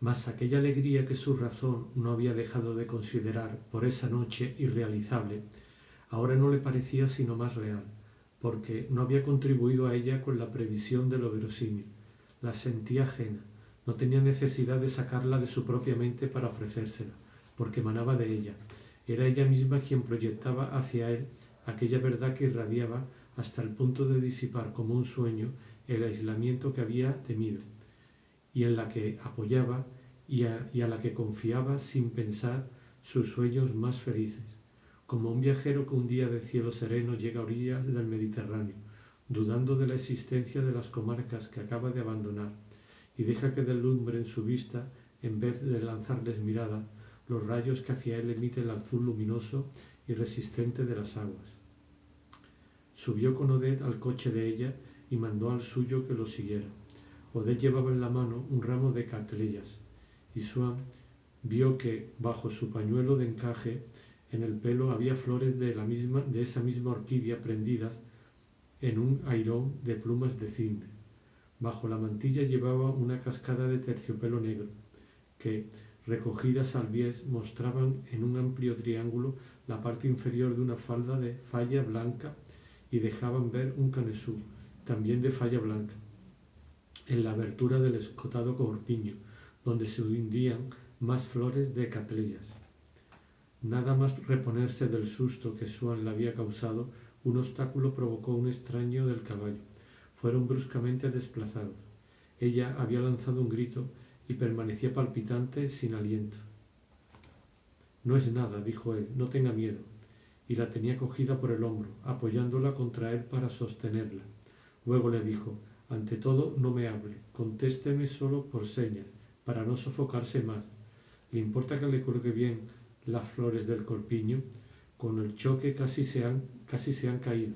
Mas aquella alegría que su razón no había dejado de considerar por esa noche irrealizable, ahora no le parecía sino más real, porque no había contribuido a ella con la previsión de lo verosímil. La sentía ajena, no tenía necesidad de sacarla de su propia mente para ofrecérsela, porque emanaba de ella. Era ella misma quien proyectaba hacia él aquella verdad que irradiaba hasta el punto de disipar como un sueño el aislamiento que había temido, y en la que apoyaba y a la que confiaba sin pensar sus sueños más felices, como un viajero que un día de cielo sereno llega a orillas del Mediterráneo, dudando de la existencia de las comarcas que acaba de abandonar, y deja que deslumbren su vista en vez de lanzarles mirada los rayos que hacia él emite el azul luminoso y resistente de las aguas. Subió con Odette al coche de ella y mandó al suyo que lo siguiera. Odette llevaba en la mano un ramo de cattleyas, y Swann vio que bajo su pañuelo de encaje en el pelo había flores de esa misma orquídea prendidas en un airón de plumas de cisne. Bajo la mantilla llevaba una cascada de terciopelo negro, que, recogidas al bies, mostraban en un amplio triángulo la parte inferior de una falda de falla blanca y dejaban ver un canesú, también de falla blanca, en la abertura del escotado corpiño, donde se hundían más flores de cattleyas. Nada más reponerse del susto que Swann le había causado, un obstáculo provocó un extraño del caballo. Fueron bruscamente desplazados. Ella había lanzado un grito y permanecía palpitante, sin aliento. No es nada, dijo él, no tenga miedo, y la tenía cogida por el hombro, apoyándola contra él para sostenerla. Luego le dijo, ante todo, no me hable, contésteme solo por señas, para no sofocarse más. ¿Le importa que le cuelgue bien las flores del corpiño? Con el choque casi se han caído.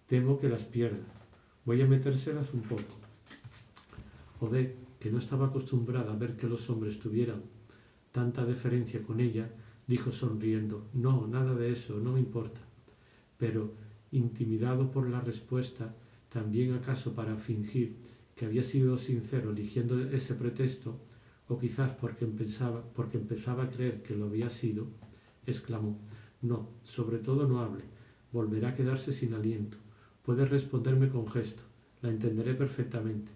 Temo que las pierda. Voy a metérselas un poco. Odette, que no estaba acostumbrada a ver que los hombres tuvieran tanta deferencia con ella, dijo sonriendo, no, nada de eso, no me importa. Pero, intimidado por la respuesta, también acaso para fingir que había sido sincero eligiendo ese pretexto, o quizás porque empezaba a creer que lo había sido, exclamó, no, sobre todo no hable, volverá a quedarse sin aliento. Puede responderme con gesto, la entenderé perfectamente.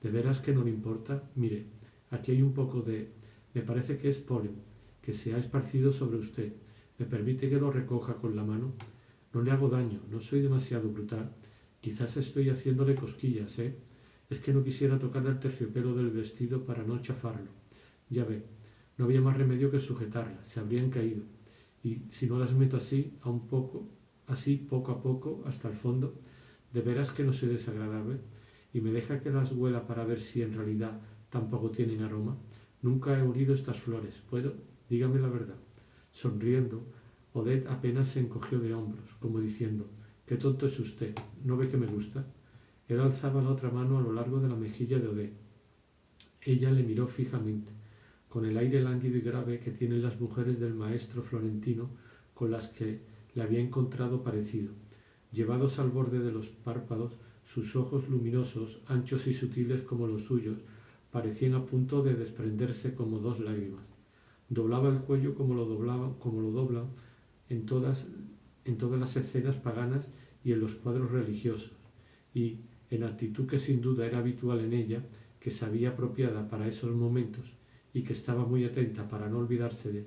¿De veras que no le importa? Mire, aquí hay un poco de... me parece que es polen, que se ha esparcido sobre usted. ¿Me permite que lo recoja con la mano? No le hago daño, no soy demasiado brutal. Quizás estoy haciéndole cosquillas, ¿eh? Es que no quisiera tocar el terciopelo del vestido para no chafarlo. Ya ve, no había más remedio que sujetarla, se habrían caído. Y si no las meto así poco a poco, hasta el fondo, ¿de veras que no soy desagradable? Y me deja que las huela para ver si en realidad tampoco tienen aroma. Nunca he olido estas flores, ¿puedo? Dígame la verdad. Sonriendo, Odette apenas se encogió de hombros, como diciendo, qué tonto es usted, ¿no ve que me gusta? Él alzaba la otra mano a lo largo de la mejilla de Odette. Ella le miró fijamente, con el aire lánguido y grave que tienen las mujeres del maestro florentino con las que le había encontrado parecido. Llevados al borde de los párpados, sus ojos luminosos, anchos y sutiles como los suyos, parecían a punto de desprenderse como dos lágrimas. Doblaba el cuello como lo doblan en todas las escenas paganas y en los cuadros religiosos, y, en actitud que sin duda era habitual en ella, que sabía apropiada para esos momentos y que estaba muy atenta para no olvidarse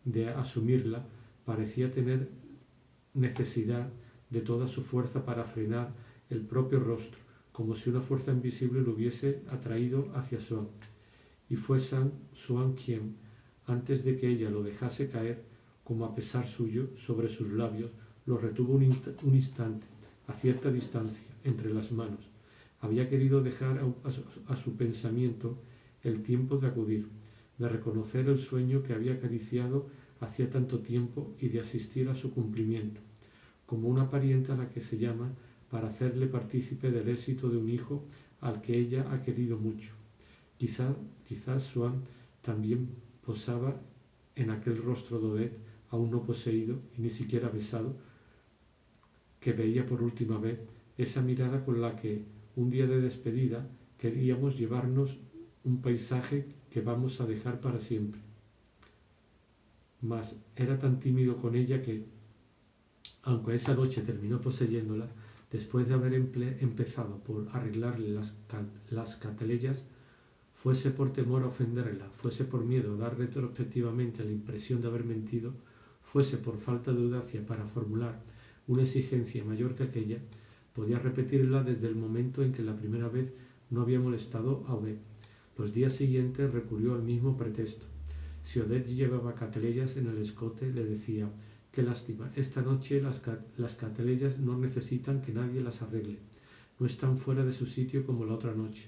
de asumirla, parecía tener necesidad de toda su fuerza para frenar el propio rostro, como si una fuerza invisible lo hubiese atraído hacia Swann. Y fue Swann quien, antes de que ella lo dejase caer, como a pesar suyo, sobre sus labios, lo retuvo un instante, a cierta distancia, entre las manos. Había querido dejar a su pensamiento el tiempo de acudir, de reconocer el sueño que había acariciado hacía tanto tiempo y de asistir a su cumplimiento, como una pariente a la que se llama para hacerle partícipe del éxito de un hijo al que ella ha querido mucho. Quizás Swann también posaba en aquel rostro de Odette, aún no poseído y ni siquiera besado, que veía por última vez, esa mirada con la que, un día de despedida, queríamos llevarnos un paisaje que vamos a dejar para siempre. Mas era tan tímido con ella que, aunque esa noche terminó poseyéndola, después de haber empezado por arreglarle las catalellas, fuese por temor a ofenderla, fuese por miedo a dar retrospectivamente la impresión de haber mentido, fuese por falta de audacia para formular una exigencia mayor que aquella, podía repetirla desde el momento en que la primera vez no había molestado a Odette. Los días siguientes recurrió al mismo pretexto. Si Odette llevaba catalellas en el escote, le decía: «Qué lástima, esta noche las catalellas no necesitan que nadie las arregle. No están fuera de su sitio como la otra noche.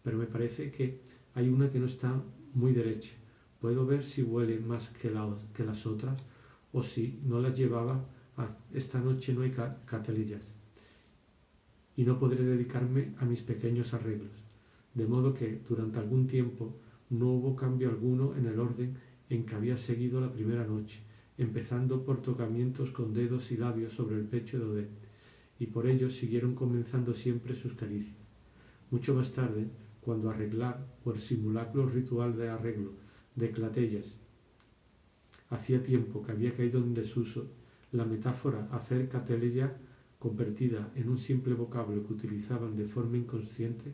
Pero me parece que hay una que no está muy derecha. Puedo ver si huele más que las otras, o si no las llevaba. Esta noche no hay catalellas, y no podré dedicarme a mis pequeños arreglos». De modo que, durante algún tiempo, no hubo cambio alguno en el orden en que había seguido la primera noche, empezando por tocamientos con dedos y labios sobre el pecho de Odette, y por ello siguieron comenzando siempre sus caricias. Mucho más tarde, cuando arreglar, o el simulacro ritual de arreglo de clatellas hacía tiempo que había caído en desuso, la metáfora hacer catalella, convertida en un simple vocablo que utilizaban de forma inconsciente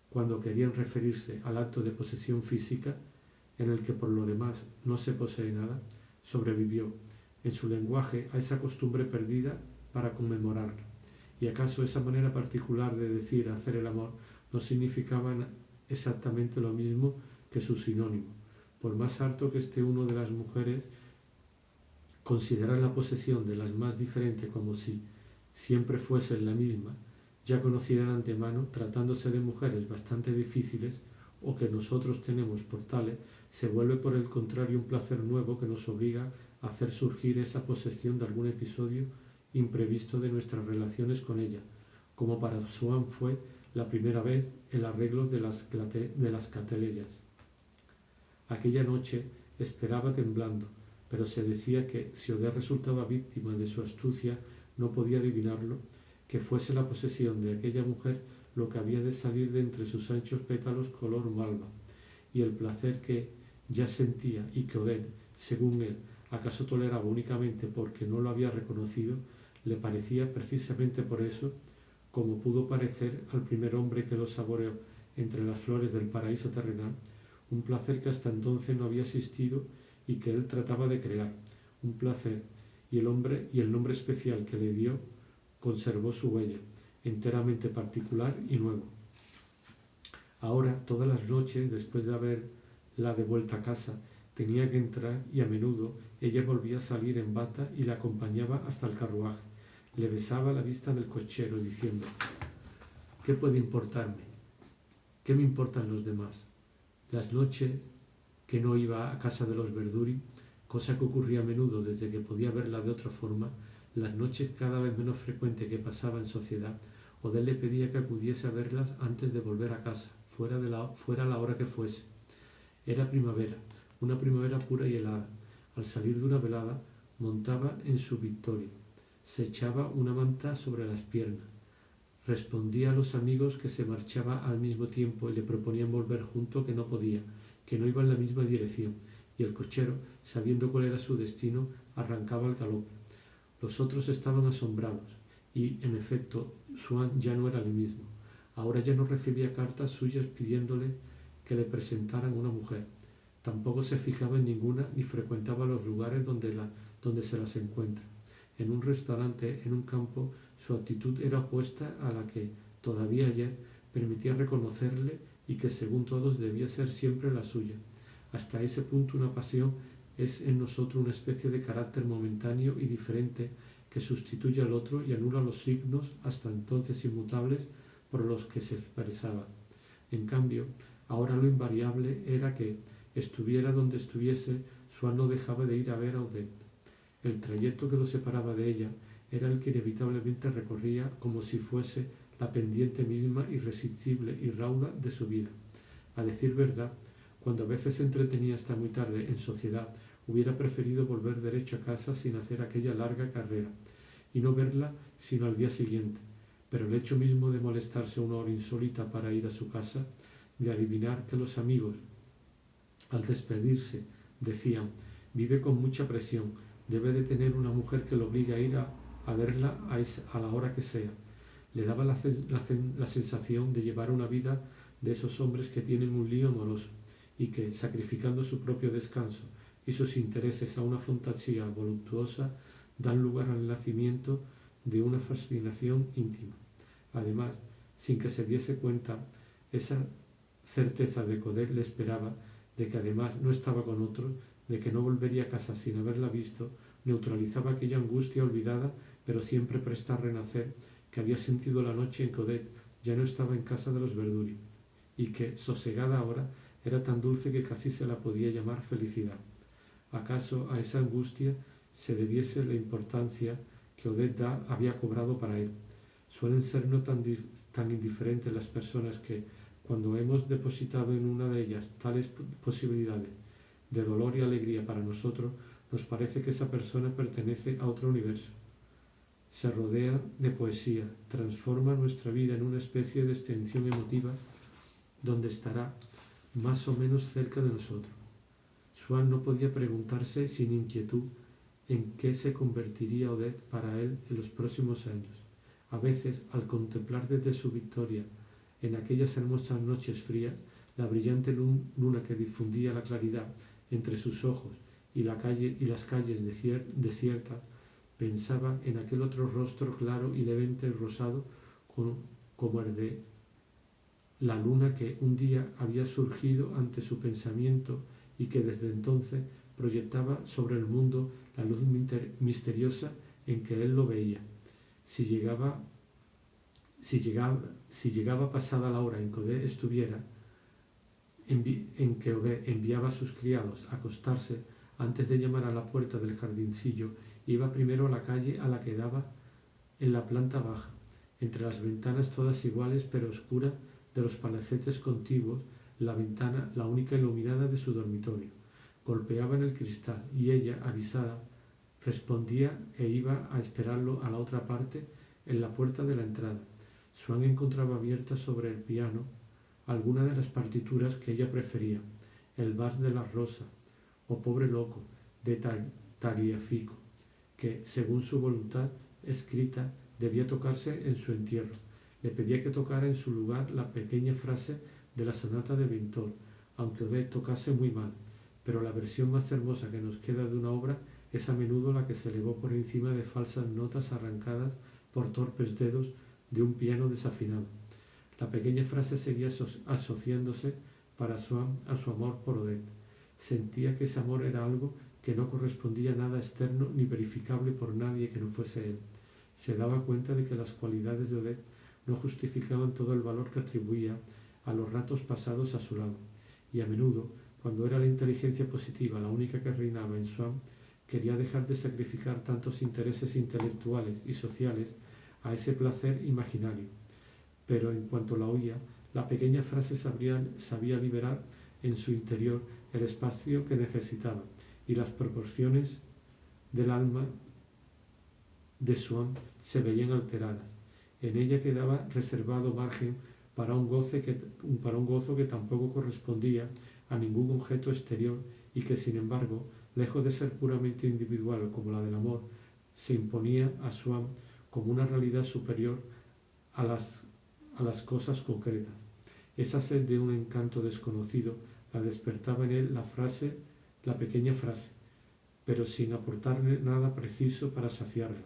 cuando querían referirse al acto de posesión física, en el que por lo demás no se posee nada, sobrevivió en su lenguaje a esa costumbre perdida para conmemorarla. ¿Y acaso esa manera particular de decir hacer el amor no significaba exactamente lo mismo que su sinónimo? Por más harto que esté uno de las mujeres, considerar la posesión de las más diferentes como si siempre fuesen la misma, ya conocida de antemano, tratándose de mujeres bastante difíciles, o que nosotros tenemos por tales, se vuelve por el contrario un placer nuevo que nos obliga a hacer surgir esa posesión de algún episodio imprevisto de nuestras relaciones con ella, como para Swann fue la primera vez el arreglo de las catalellas. Aquella noche esperaba temblando, pero se decía que, si Odette resultaba víctima de su astucia, no podía adivinarlo, que fuese la posesión de aquella mujer lo que había de salir de entre sus anchos pétalos color malva, y el placer que ya sentía y que Odette, según él, acaso toleraba únicamente porque no lo había reconocido, le parecía precisamente por eso, como pudo parecer al primer hombre que lo saboreó entre las flores del paraíso terrenal, un placer que hasta entonces no había existido y que él trataba de crear, un placer, y el nombre especial que le dio conservó su huella, enteramente particular y nuevo. Ahora, todas las noches, después de haberla de vuelta a casa, tenía que entrar, y a menudo ella volvía a salir en bata y la acompañaba hasta el carruaje. Le besaba la vista del cochero, diciendo: «¿Qué puede importarme? ¿Qué me importan los demás?». Las noches que no iba a casa de los Verduri, cosa que ocurría a menudo desde que podía verla de otra forma, las noches cada vez menos frecuentes que pasaba en sociedad, Odette le pedía que acudiese a verlas antes de volver a casa, fuera la hora que fuese. Era primavera, una primavera pura y helada. Al salir de una velada, montaba en su Victoria, se echaba una manta sobre las piernas, respondía a los amigos que se marchaba al mismo tiempo y le proponían volver junto, que no podía, que no iba en la misma dirección, y el cochero, sabiendo cuál era su destino, arrancaba al galope. Los otros estaban asombrados, y, en efecto, Swann ya no era el mismo. Ahora ya no recibía cartas suyas pidiéndole que le presentaran una mujer. Tampoco se fijaba en ninguna ni frecuentaba los lugares donde se las encuentra. En un restaurante, en un campo, su actitud era opuesta a la que, todavía ayer, permitía reconocerle y que, según todos, debía ser siempre la suya. Hasta ese punto una pasión es en nosotros una especie de carácter momentáneo y diferente que sustituye al otro y anula los signos hasta entonces inmutables por los que se expresaba. En cambio, ahora lo invariable era que, estuviera donde estuviese, Swann no dejaba de ir a ver a Odette. El trayecto que lo separaba de ella era el que inevitablemente recorría como si fuese la pendiente misma irresistible y rauda de su vida. A decir verdad, cuando a veces se entretenía hasta muy tarde en sociedad, hubiera preferido volver derecho a casa sin hacer aquella larga carrera, y no verla sino al día siguiente, pero el hecho mismo de molestarse una hora insólita para ir a su casa, de adivinar que los amigos, al despedirse, decían: vive con mucha presión, debe de tener una mujer que lo obligue a ir a verla a la hora que sea. Le daba la sensación de llevar una vida de esos hombres que tienen un lío amoroso y que, sacrificando su propio descanso y sus intereses a una fantasía voluptuosa, dan lugar al nacimiento de una fascinación íntima. Además, sin que se diese cuenta, esa certeza de que Odette le esperaba, de que además no estaba con otro, de que no volvería a casa sin haberla visto, neutralizaba aquella angustia olvidada pero siempre presta a renacer que había sentido la noche en que Odette ya no estaba en casa de los Verduri, y que, sosegada ahora, era tan dulce que casi se la podía llamar felicidad. ¿Acaso a esa angustia se debiese la importancia que Odette había cobrado para él? Suelen ser no tan indiferentes las personas que, cuando hemos depositado en una de ellas tales posibilidades de dolor y alegría para nosotros, nos parece que esa persona pertenece a otro universo. Se rodea de poesía, transforma nuestra vida en una especie de extensión emotiva donde estará más o menos cerca de nosotros. Swann no podía preguntarse sin inquietud en qué se convertiría Odette para él en los próximos años. A veces, al contemplar desde su victoria en aquellas hermosas noches frías la brillante luna que difundía la claridad entre sus ojos y las calles desiertas, pensaba en aquel otro rostro claro y levemente rosado como el de la luna que un día había surgido ante su pensamiento y que desde entonces proyectaba sobre el mundo la luz misteriosa en que él lo veía. Si llegaba pasada la hora en que Odette enviaba a sus criados a acostarse, antes de llamar a la puerta del jardincillo, iba primero a la calle a la que daba en la planta baja, entre las ventanas todas iguales pero oscuras de los palacetes contiguos, la ventana la única iluminada de su dormitorio. Golpeaba en el cristal y ella, avisada, respondía e iba a esperarlo a la otra parte, en la puerta de la entrada. Swann encontraba abierta sobre el piano alguna de las partituras que ella prefería, el Vals de la Rosa o Pobre Loco de Tagliafico, que, según su voluntad escrita, debía tocarse en su entierro. Le pedía que tocara en su lugar la pequeña frase de la sonata de Vintort, aunque Odette tocase muy mal, pero la versión más hermosa que nos queda de una obra es a menudo la que se elevó por encima de falsas notas arrancadas por torpes dedos de un piano desafinado. La pequeña frase seguía asociándose para Swann a su amor por Odette. Sentía que ese amor era algo que no correspondía a nada externo ni verificable por nadie que no fuese él. Se daba cuenta de que las cualidades de Odette no justificaban todo el valor que atribuía a los ratos pasados a su lado, y a menudo, cuando era la inteligencia positiva la única que reinaba en Swann, quería dejar de sacrificar tantos intereses intelectuales y sociales a ese placer imaginario. Pero en cuanto la oía, la pequeña frase sabía liberar en su interior el espacio que necesitaba, y las proporciones del alma de Swann se veían alteradas. En ella quedaba reservado margen para un gozo que tampoco correspondía a ningún objeto exterior y que, sin embargo, lejos de ser puramente individual como la del amor, se imponía a Swann como una realidad superior a las cosas concretas. Esa sed de un encanto desconocido la despertaba en él la pequeña frase, pero sin aportarle nada preciso para saciarla,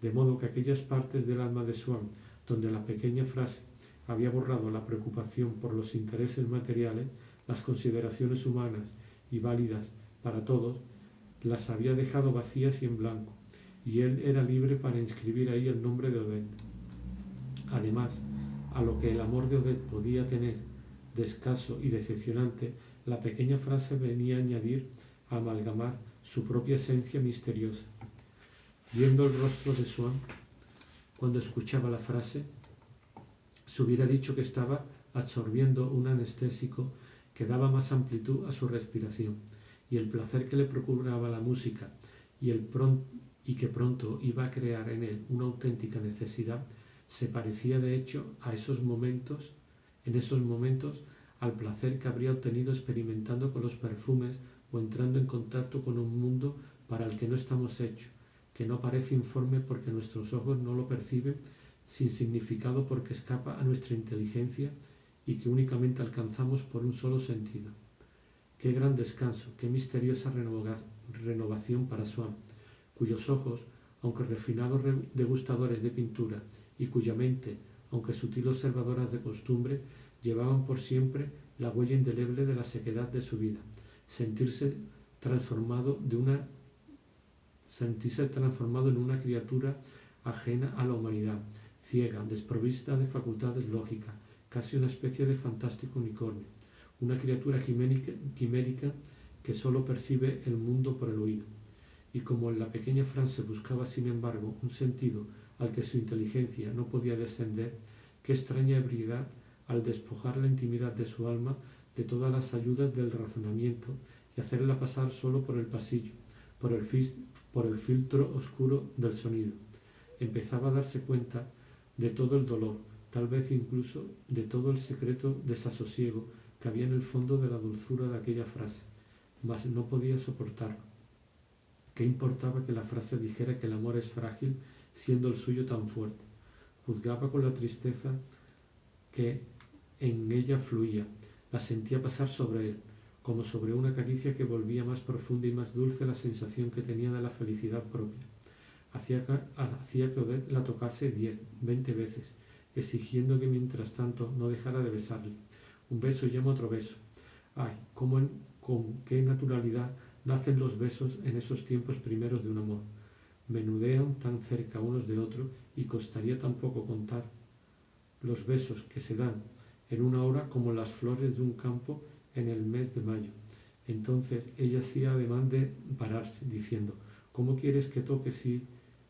de modo que aquellas partes del alma de Swann donde la pequeña frase había borrado la preocupación por los intereses materiales, las consideraciones humanas y válidas para todos, las había dejado vacías y en blanco, y él era libre para inscribir ahí el nombre de Odette. Además, a lo que el amor de Odette podía tener de escaso y decepcionante, la pequeña frase venía a añadir, a amalgamar su propia esencia misteriosa. Viendo el rostro de Swann, cuando escuchaba la frase, se hubiera dicho que estaba absorbiendo un anestésico que daba más amplitud a su respiración, y el placer que le procuraba la música y que pronto iba a crear en él una auténtica necesidad, se parecía de hecho en esos momentos al placer que habría obtenido experimentando con los perfumes o entrando en contacto con un mundo para el que no estamos hechos, que no parece informe porque nuestros ojos no lo perciben, sin significado porque escapa a nuestra inteligencia y que únicamente alcanzamos por un solo sentido. Qué gran descanso, qué misteriosa renovación para Swann, cuyos ojos, aunque refinados degustadores de pintura, y cuya mente, aunque sutil observadora de costumbre, llevaban por siempre la huella indeleble de la sequedad de su vida, sentirse transformado en una criatura ajena a la humanidad, ciega, desprovista de facultades lógicas, casi una especie de fantástico unicornio, una criatura quimérica que solo percibe el mundo por el oído. Y como en la pequeña frase buscaba, sin embargo, un sentido al que su inteligencia no podía descender, qué extraña ebriedad al despojar la intimidad de su alma de todas las ayudas del razonamiento y hacerla pasar solo por el pasillo, por el filtro oscuro del sonido. Empezaba a darse cuenta de todo el dolor, tal vez incluso de todo el secreto desasosiego que había en el fondo de la dulzura de aquella frase, mas no podía soportarlo. ¿Qué importaba que la frase dijera que el amor es frágil, siendo el suyo tan fuerte? Juzgaba con la tristeza que en ella fluía, la sentía pasar sobre él, como sobre una caricia que volvía más profunda y más dulce la sensación que tenía de la felicidad propia. Hacía que Odette la tocase 10, 20 veces, exigiendo que mientras tanto no dejara de besarle. Un beso llama otro beso. ¡Ay! Con qué naturalidad nacen los besos en esos tiempos primeros de un amor. Menudean tan cerca unos de otros y costaría tan poco contar los besos que se dan en una hora como las flores de un campo en el mes de mayo. Entonces ella hacía ademán de pararse, diciendo: ¿Cómo quieres que toque si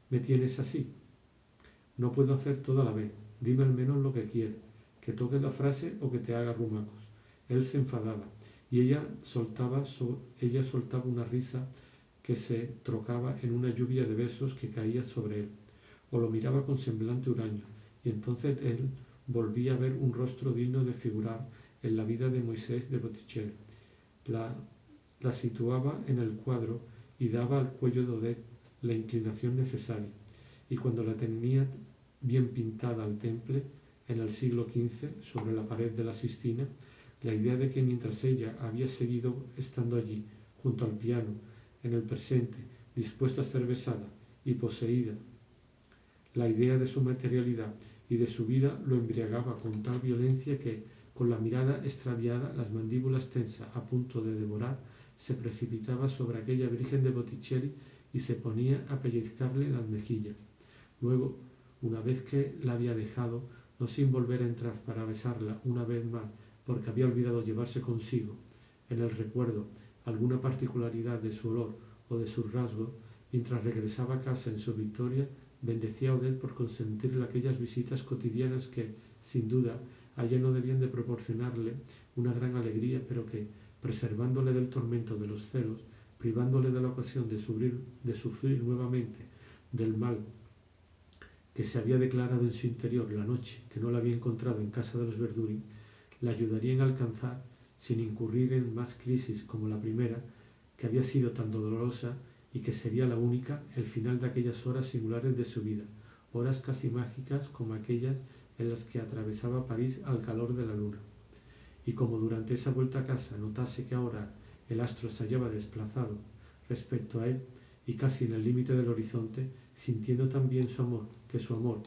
me tienes así? No puedo hacer todo a la vez. Dime al menos lo que quieres, que toques la frase o que te haga rumacos. Él se enfadaba y ella soltaba una risa que se trocaba en una lluvia de besos que caía sobre él, o lo miraba con semblante huraño, y entonces él volvía a ver un rostro digno de figurar en la vida de Moisés de Botticelli. La situaba en el cuadro y daba al cuello de Odette la inclinación necesaria, y cuando la tenía bien pintada al temple, en el siglo XV, sobre la pared de la Sistina, la idea de que mientras ella había seguido estando allí, junto al piano, en el presente, dispuesta a ser besada y poseída, la idea de su materialidad y de su vida lo embriagaba con tal violencia que, con la mirada extraviada, las mandíbulas tensas, a punto de devorar, se precipitaba sobre aquella Virgen de Botticelli y se ponía a pellizcarle las mejillas. Luego, una vez que la había dejado, no sin volver a entrar para besarla una vez más, porque había olvidado llevarse consigo, en el recuerdo, alguna particularidad de su olor o de sus rasgos, mientras regresaba a casa en su victoria, bendecía a Odette por consentirle aquellas visitas cotidianas que, sin duda, a ella no debían de proporcionarle una gran alegría, pero que, preservándole del tormento de los celos, privándole de la ocasión de sufrir nuevamente del mal que se había declarado en su interior la noche que no la había encontrado en casa de los Verduri, la ayudarían a alcanzar, sin incurrir en más crisis como la primera, que había sido tan dolorosa y que sería la única, el final de aquellas horas singulares de su vida, horas casi mágicas como aquellas en las que atravesaba París al calor de la luna. Y como durante esa vuelta a casa notase que ahora el astro se hallaba desplazado respecto a él y casi en el límite del horizonte, sintiendo también que su amor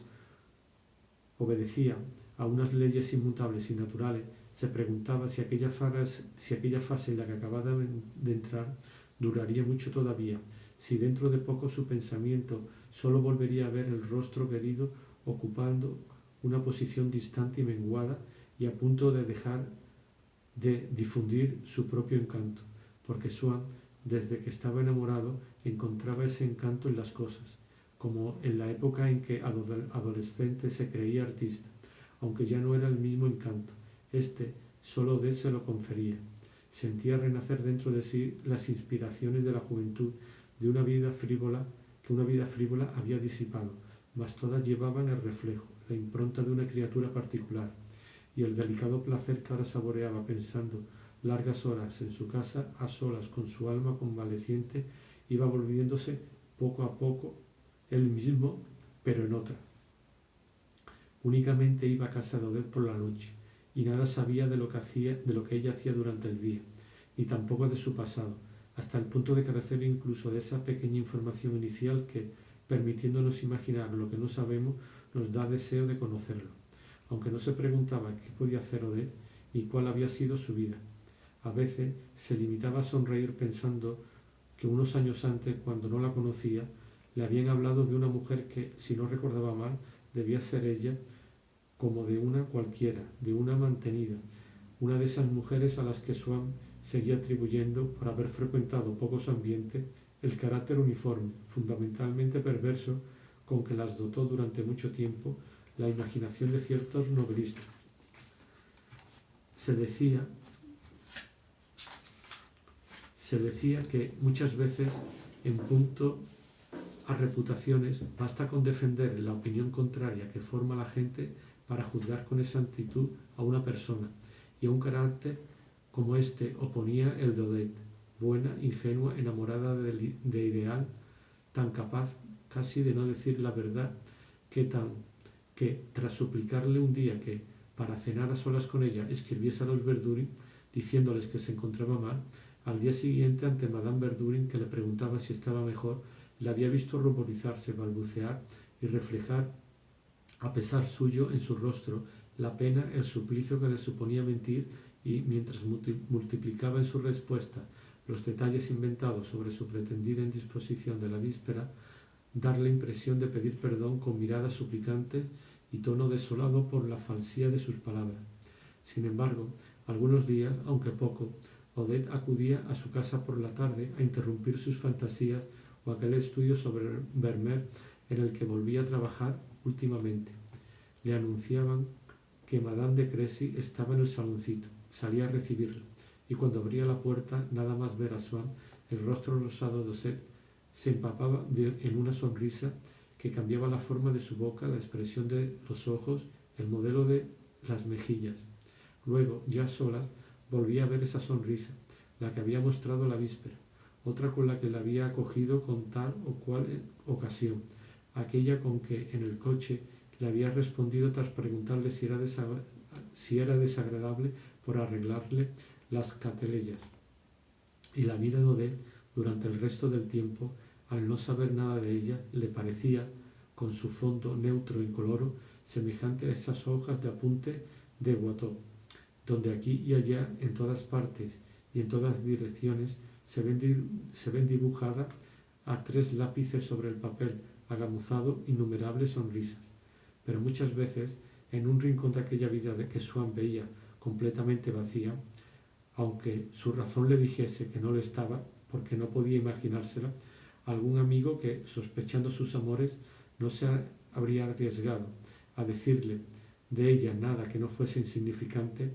obedecía a unas leyes inmutables y naturales, se preguntaba si aquella fase en la que acababa de entrar duraría mucho todavía, si dentro de poco su pensamiento sólo volvería a ver el rostro querido ocupando una posición distante y menguada y a punto de dejar de difundir su propio encanto, porque Swann, desde que estaba enamorado, encontraba ese encanto en las cosas, como en la época en que adolescente se creía artista, aunque ya no era el mismo encanto. Solo Odette se lo confería. Sentía renacer dentro de sí las inspiraciones de la juventud de una vida frívola que una vida frívola había disipado, mas todas llevaban el reflejo, la impronta de una criatura particular, y el delicado placer que ahora saboreaba pensando largas horas en su casa a solas con su alma convaleciente iba volviéndose poco a poco él mismo, pero en otra. Únicamente iba a casa de Odette por la noche y nada sabía de lo que ella hacía durante el día, ni tampoco de su pasado, hasta el punto de carecer incluso de esa pequeña información inicial que, permitiéndonos imaginar lo que no sabemos, nos da deseo de conocerlo, aunque no se preguntaba qué podía hacer Odette ni cuál había sido su vida. A veces se limitaba a sonreír pensando que unos años antes, cuando no la conocía, le habían hablado de una mujer que, si no recordaba mal, debía ser ella, como de una cualquiera, de una mantenida, una de esas mujeres a las que Swann seguía atribuyendo, por haber frecuentado pocos ambientes, el carácter uniforme, fundamentalmente perverso, con que las dotó durante mucho tiempo la imaginación de ciertos novelistas. Se decía que muchas veces, en punto a reputaciones, basta con defender la opinión contraria que forma la gente para juzgar con exactitud a una persona, y a un carácter como este oponía el de Odette, buena, ingenua, enamorada de ideal, tan capaz casi de no decir la verdad, que tras suplicarle un día que, para cenar a solas con ella, escribiese a los Verdurin, diciéndoles que se encontraba mal, al día siguiente, ante Madame Verdurin, que le preguntaba si estaba mejor, le había visto ruborizarse, balbucear y reflejar, a pesar suyo, en su rostro, la pena, el suplicio que le suponía mentir, y, mientras multiplicaba en su respuesta los detalles inventados sobre su pretendida indisposición de la víspera, dar la impresión de pedir perdón con miradas suplicantes y tono desolado por la falsía de sus palabras. Sin embargo, algunos días, aunque poco, Odette acudía a su casa por la tarde a interrumpir sus fantasías o aquel estudio sobre Vermeer en el que volvía a trabajar últimamente. Le anunciaban que Madame de Crécy estaba en el saloncito. Salía a recibirla, y cuando abría la puerta, nada más ver a Swann, el rostro rosado de Odette se empapaba en una sonrisa que cambiaba la forma de su boca, la expresión de los ojos, el modelo de las mejillas. Luego, ya solas, volvía a ver esa sonrisa, la que había mostrado la víspera, otra con la que la había acogido con tal o cual ocasión, aquella con que en el coche le había respondido tras preguntarle si era desagradable por arreglarle las catelellas. Y la vida de Odette, durante el resto del tiempo, al no saber nada de ella, le parecía, con su fondo neutro e incoloro, semejante a esas hojas de apunte de Watteau, donde aquí y allá, en todas partes y en todas direcciones, se ven dibujadas a tres lápices sobre el papel agamuzado innumerables sonrisas. Pero muchas veces, en un rincón de aquella vida de que Swann veía completamente vacía, aunque su razón le dijese que no lo estaba, porque no podía imaginársela, algún amigo que, sospechando sus amores, no se habría arriesgado a decirle de ella nada que no fuese insignificante,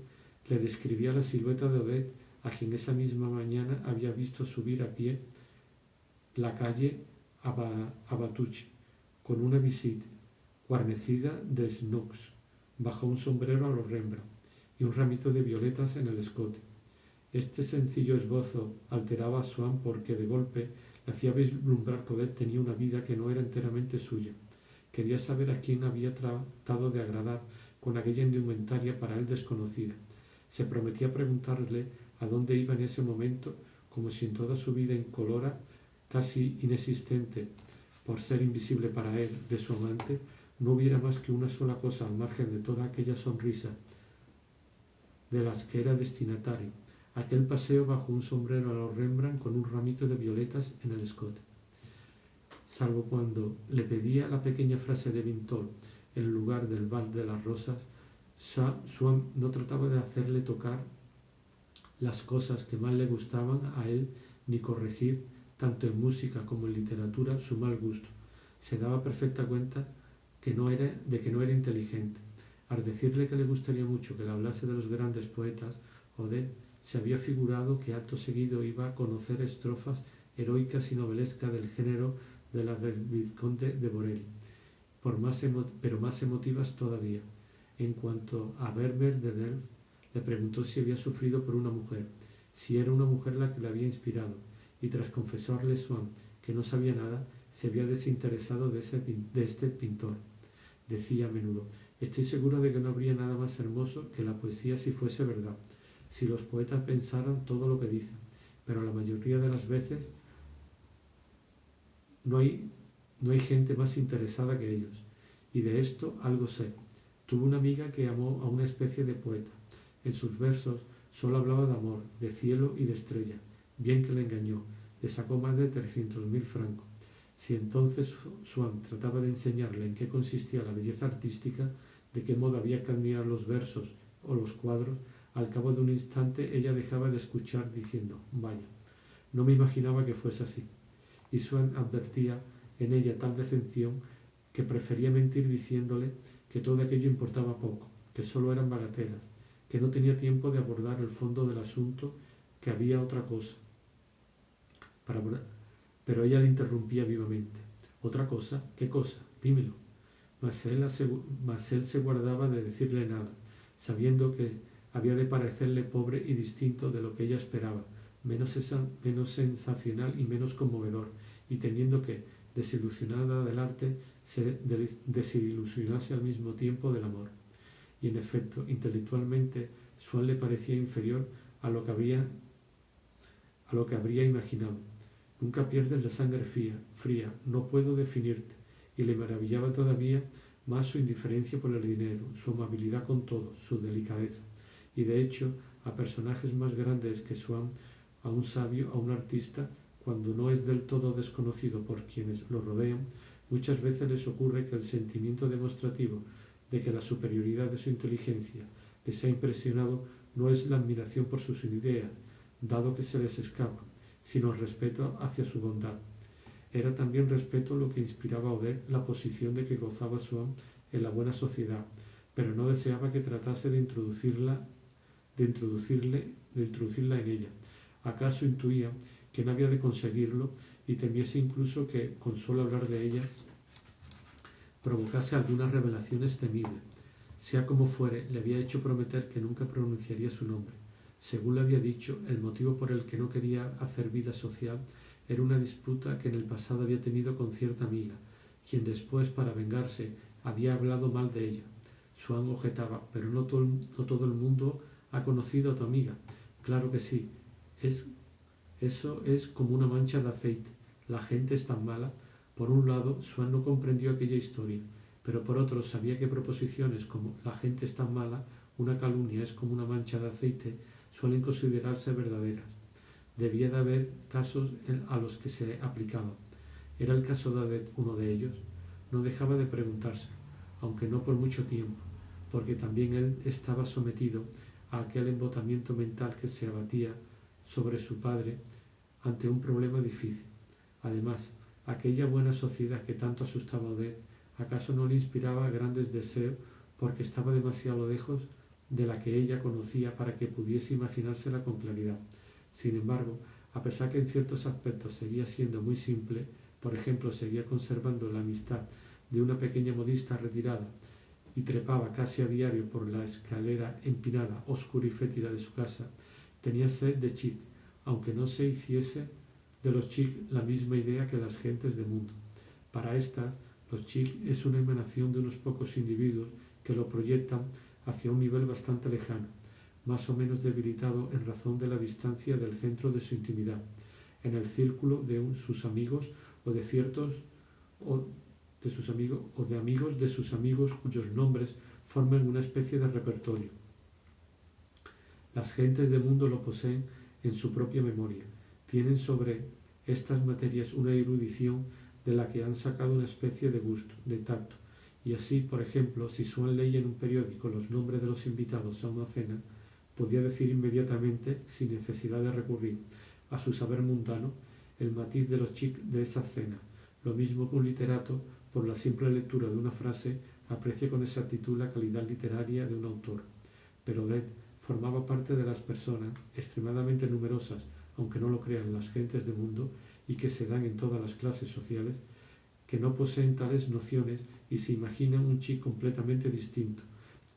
le describía la silueta de Odette, a quien esa misma mañana había visto subir a pie la calle Abatucci, con una visite guarnecida de snooks, bajo un sombrero a los Rembrandt y un ramito de violetas en el escote. Este sencillo esbozo alteraba a Swann porque, de golpe, le hacía vislumbrar que Odette tenía una vida que no era enteramente suya. Quería saber a quién había tratado de agradar con aquella indumentaria para él desconocida. Se prometía preguntarle a dónde iba en ese momento, como si en toda su vida incolora, casi inexistente por ser invisible para él, de su amante, no hubiera más que una sola cosa al margen de toda aquella sonrisa de las que era destinatario, aquel paseo bajo un sombrero a los Rembrandt con un ramito de violetas en el escote. Salvo cuando le pedía la pequeña frase de Vintol en lugar del vals de las rosas, Swann no trataba de hacerle tocar las cosas que más le gustaban a él ni corregir, tanto en música como en literatura, su mal gusto. Se daba perfecta cuenta de que no era inteligente. Al decirle que le gustaría mucho que le hablase de los grandes poetas, Odette se había figurado que acto seguido iba a conocer estrofas heroicas y novelescas del género de las del vizconde de Borelli, pero más emotivas todavía. En cuanto a Berber de Delft, le preguntó si había sufrido por una mujer, si era una mujer la que le había inspirado, y tras confesarle Swann que no sabía nada, se había desinteresado de este pintor. Decía a menudo: estoy seguro de que no habría nada más hermoso que la poesía si fuese verdad, si los poetas pensaran todo lo que dicen, pero la mayoría de las veces no hay gente más interesada que ellos, y de esto algo sé. Tuvo una amiga que amó a una especie de poeta. En sus versos solo hablaba de amor, de cielo y de estrella. Bien que le engañó, le sacó más de 300.000 francos. Si entonces Swann trataba de enseñarle en qué consistía la belleza artística, de qué modo había que admirar los versos o los cuadros, al cabo de un instante ella dejaba de escuchar diciendo: vaya, no me imaginaba que fuese así. Y Swann advertía en ella tal decepción que prefería mentir diciéndole que todo aquello importaba poco, que solo eran bagatelas, que no tenía tiempo de abordar el fondo del asunto, que había otra cosa. Pero ella le interrumpía vivamente. ¿Otra cosa? ¿Qué cosa? Dímelo. Mas él se guardaba de decirle nada, sabiendo que había de parecerle pobre y distinto de lo que ella esperaba, menos sensacional y menos conmovedor, y temiendo que, desilusionada del arte, se desilusionase al mismo tiempo del amor. Y en efecto, intelectualmente, Swann le parecía inferior a lo que habría imaginado. Nunca pierdes la sangre fría, no puedo definirte, y le maravillaba todavía más su indiferencia por el dinero, su amabilidad con todos, su delicadeza. Y de hecho, a personajes más grandes que Swann, a un sabio, a un artista, cuando no es del todo desconocido por quienes lo rodean, muchas veces les ocurre que el sentimiento demostrativo de que la superioridad de su inteligencia les ha impresionado no es la admiración por sus ideas, dado que se les escapa, sino el respeto hacia su bondad. Era también respeto lo que inspiraba a Odette la posición de que gozaba Swann en la buena sociedad, pero no deseaba que tratase de introducirla en ella. ¿Acaso intuía que no había de conseguirlo y temiese incluso que, con solo hablar de ella, provocase algunas revelaciones temibles? Sea como fuere, le había hecho prometer que nunca pronunciaría su nombre. Según le había dicho, el motivo por el que no quería hacer vida social era una disputa que en el pasado había tenido con cierta amiga, quien después, para vengarse, había hablado mal de ella. Swann objetaba: pero no todo el mundo ha conocido a tu amiga. Claro que sí, eso es como una mancha de aceite. La gente es tan mala. Por un lado, Swann no comprendió aquella historia, pero por otro sabía que proposiciones como la gente es tan mala, una calumnia es como una mancha de aceite, suelen considerarse verdaderas. Debía de haber casos a los que se aplicaba. ¿Era el caso de Odette uno de ellos? No dejaba de preguntarse, aunque no por mucho tiempo, porque también él estaba sometido a aquel embotamiento mental que se abatía sobre su padre ante un problema difícil. Además, aquella buena sociedad que tanto asustaba a Odette, ¿acaso no le inspiraba grandes deseos porque estaba demasiado lejos de la que ella conocía para que pudiese imaginársela con claridad? Sin embargo, a pesar que en ciertos aspectos seguía siendo muy simple, por ejemplo, seguía conservando la amistad de una pequeña modista retirada y trepaba casi a diario por la escalera empinada, oscura y fétida de su casa, tenía sed de chic, aunque no se hiciese de los chic la misma idea que las gentes de mundo. Para estas, los chic es una emanación de unos pocos individuos que lo proyectan hacia un nivel bastante lejano, más o menos debilitado en razón de la distancia del centro de su intimidad, en el círculo de sus amigos o de amigos de sus amigos cuyos nombres forman una especie de repertorio. Las gentes de mundo lo poseen en su propia memoria, tienen sobre estas materias una erudición de la que han sacado una especie de gusto, de tacto, y así, por ejemplo, si Swann leía en un periódico los nombres de los invitados a una cena, podía decir inmediatamente, sin necesidad de recurrir a su saber mundano, el matiz de los chic de esa cena, lo mismo que un literato, por la simple lectura de una frase, aprecia con exactitud la calidad literaria de un autor. Pero Odette formaba parte de las personas, extremadamente numerosas, aunque no lo crean las gentes de mundo, y que se dan en todas las clases sociales, que no poseen tales nociones y se imaginan un chic completamente distinto,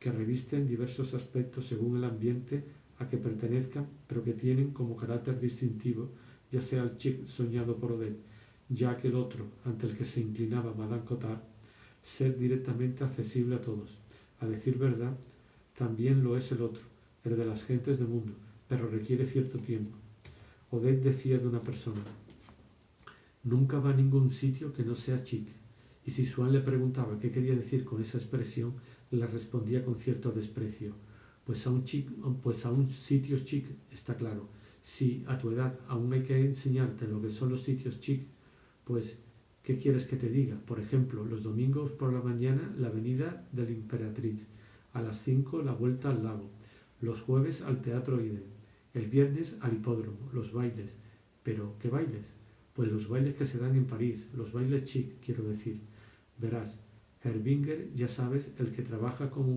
que revisten diversos aspectos según el ambiente a que pertenezcan, pero que tienen como carácter distintivo, ya sea el chic soñado por Odette, ya aquel otro ante el que se inclinaba Madame Cottard, ser directamente accesible a todos. A decir verdad, también lo es el otro, el de las gentes del mundo, pero requiere cierto tiempo. Odette decía de una persona: nunca va a ningún sitio que no sea chic, y si Swann le preguntaba qué quería decir con esa expresión, le respondía con cierto desprecio: pues a un sitio chic, está claro. Si a tu edad aún hay que enseñarte lo que son los sitios chic, pues, ¿qué quieres que te diga? Por ejemplo, los domingos por la mañana la avenida de la Emperatriz, a las 5 la vuelta al lago, los jueves al Teatro Iden, el viernes al hipódromo, los bailes. ¿Pero qué bailes? Pues los bailes que se dan en París, los bailes chic, quiero decir. Verás, Herbinger, ya sabes, el que trabaja con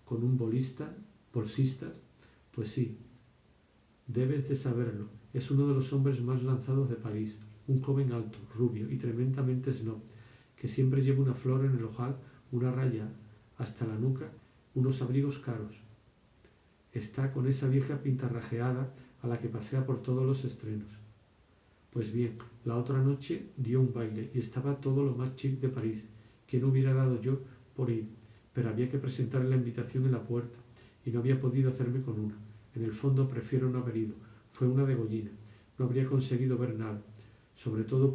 un bolsistas, pues sí, debes de saberlo, es uno de los hombres más lanzados de París, un joven alto, rubio y tremendamente snob, que siempre lleva una flor en el ojal, una raya hasta la nuca, unos abrigos caros. Está con esa vieja pintarrajeada a la que pasea por todos los estrenos. Pues bien, la otra noche dio un baile y estaba todo lo más chic de París, que no hubiera dado yo por ir, pero había que presentarle la invitación en la puerta y no había podido hacerme con una. En el fondo prefiero no haber ido, fue una degollina, no habría conseguido ver nada, sobre todo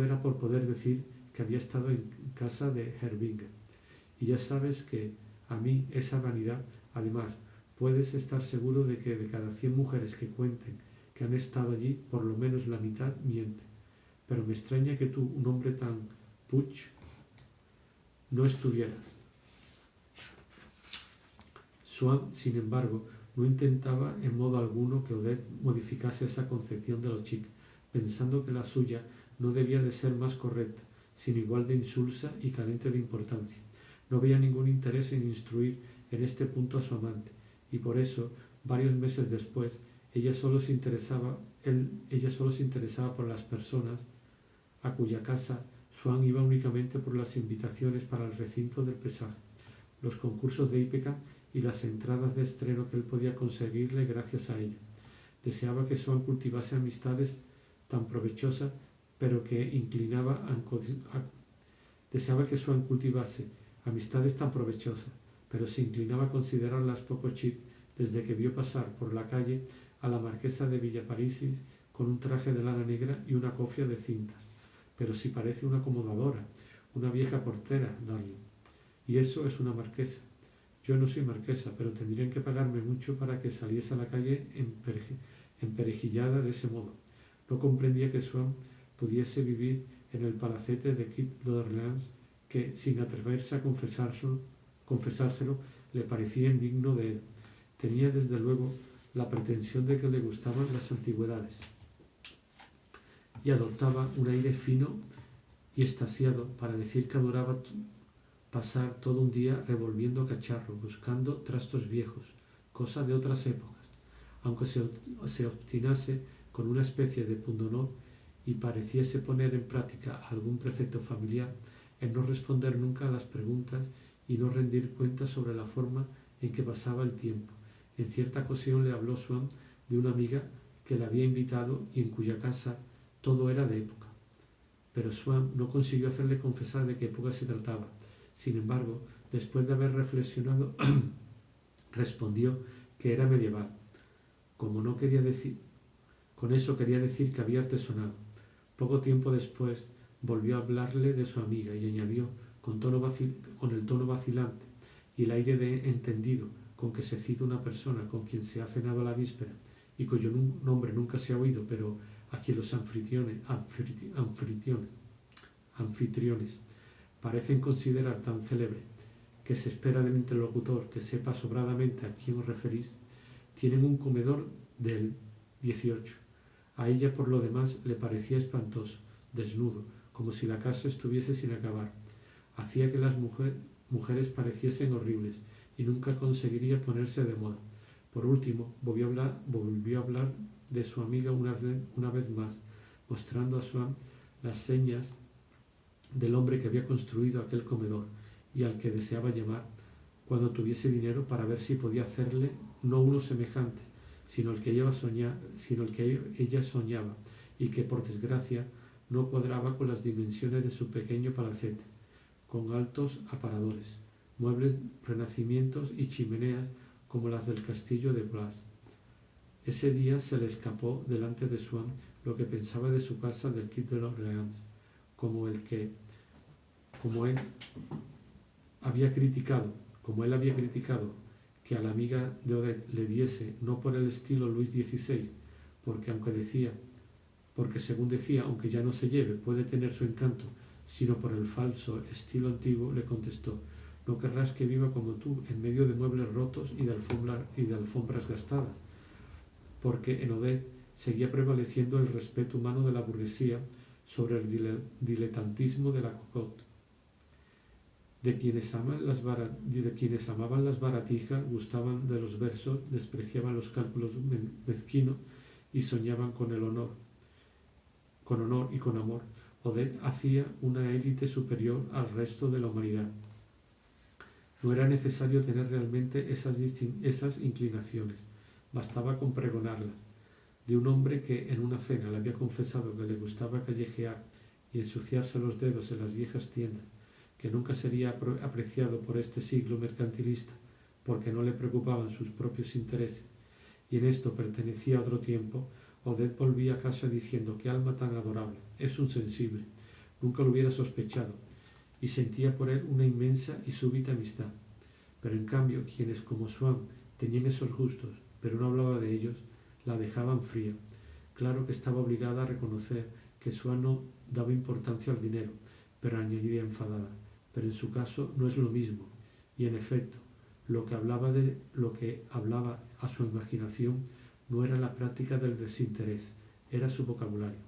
era por poder decir que había estado en casa de Herbinger. Y ya sabes que a mí esa vanidad, además, puedes estar seguro de que de cada 100 mujeres que cuenten que han estado allí, por lo menos la mitad miente. Pero me extraña que tú, un hombre tan puch, no estuvieras. Swann, sin embargo, no intentaba en modo alguno que Odette modificase esa concepción de lo chic, pensando que la suya no debía de ser más correcta, sino igual de insulsa y carente de importancia. No veía ningún interés en instruir en este punto a su amante, y por eso, varios meses después, ella solo se interesaba por las personas a cuya casa Swann iba únicamente por las invitaciones para el recinto del pesaje, los concursos de hípica y las entradas de estreno que él podía conseguirle gracias a ella. Deseaba que Swann cultivase amistades tan provechosas, pero que inclinaba deseaba que Swann cultivase amistades tan provechosas, pero se inclinaba a considerarlas poco chic desde que vio pasar por la calle a la marquesa de Villaparisis con un traje de lana negra y una cofia de cintas. Pero si parece una acomodadora, una vieja portera, darling. Y eso es una marquesa. Yo no soy marquesa, pero tendrían que pagarme mucho para que saliese a la calle emperejillada de ese modo. No comprendía que Swann pudiese vivir en el palacete de Kit d'Orléans, que, sin atreverse a confesárselo, le parecía indigno de él. Tenía desde luego la pretensión de que le gustaban las antigüedades y adoptaba un aire fino y extasiado para decir que adoraba pasar todo un día revolviendo cacharros, buscando trastos viejos, cosa de otras épocas, aunque se obstinase con una especie de pundonor y pareciese poner en práctica algún precepto familiar, en no responder nunca a las preguntas y no rendir cuentas sobre la forma en que pasaba el tiempo. En cierta ocasión le habló Swann de una amiga que le había invitado y en cuya casa todo era de época. Pero Swann no consiguió hacerle confesar de qué época se trataba. Sin embargo, después de haber reflexionado, respondió que era medieval. Con eso quería decir que había artesonado. Poco tiempo después volvió a hablarle de su amiga y añadió, con el tono vacilante y el aire de entendido con que se cita una persona con quien se ha cenado la víspera y cuyo nombre nunca se ha oído, pero a quien los anfitriones parecen considerar tan célebre que se espera del interlocutor que sepa sobradamente a quién os referís, tienen un comedor del 18. A ella, por lo demás, le parecía espantoso, desnudo, como si la casa estuviese sin acabar. Hacía que las mujeres pareciesen horribles y nunca conseguiría ponerse de moda. Por último, volvió a hablar de su amiga una vez más, mostrando a Swann las señas del hombre que había construido aquel comedor y al que deseaba llamar cuando tuviese dinero para ver si podía hacerle no uno semejante, sino el que ella soñaba, y que por desgracia no cuadraba con las dimensiones de su pequeño palacete, con altos aparadores, muebles renacimientos y chimeneas como las del castillo de Blois. Ese día se le escapó delante de Swann lo que pensaba de su casa del Quai de Orleans, como él había criticado que a la amiga de Odette le diese, no por el estilo Luis XVI, porque según decía, aunque ya no se lleve, puede tener su encanto, sino por el falso estilo antiguo, le contestó: no querrás que viva como tú, en medio de muebles rotos y de alfombras gastadas, porque en Odette seguía prevaleciendo el respeto humano de la burguesía sobre el diletantismo de la cocotte. De quienes amaban las baratijas, gustaban de los versos, despreciaban los cálculos mezquinos y soñaban con honor y con amor. Odette hacía una élite superior al resto de la humanidad. No era necesario tener realmente esas inclinaciones, bastaba con pregonarlas. De un hombre que en una cena le había confesado que le gustaba callejear y ensuciarse los dedos en las viejas tiendas, que nunca sería apreciado por este siglo mercantilista porque no le preocupaban sus propios intereses, y en esto pertenecía a otro tiempo, Odette volvía a casa diciendo: qué alma tan adorable, es un sensible, nunca lo hubiera sospechado, y sentía por él una inmensa y súbita amistad. Pero en cambio, quienes como Swann tenían esos gustos, pero no hablaba de ellos, la dejaban fría. Claro que estaba obligada a reconocer que Swann no daba importancia al dinero, pero añadía enfadada: pero en su caso no es lo mismo. Y en efecto, lo que hablaba a su imaginación no era la práctica del desinterés, era su vocabulario.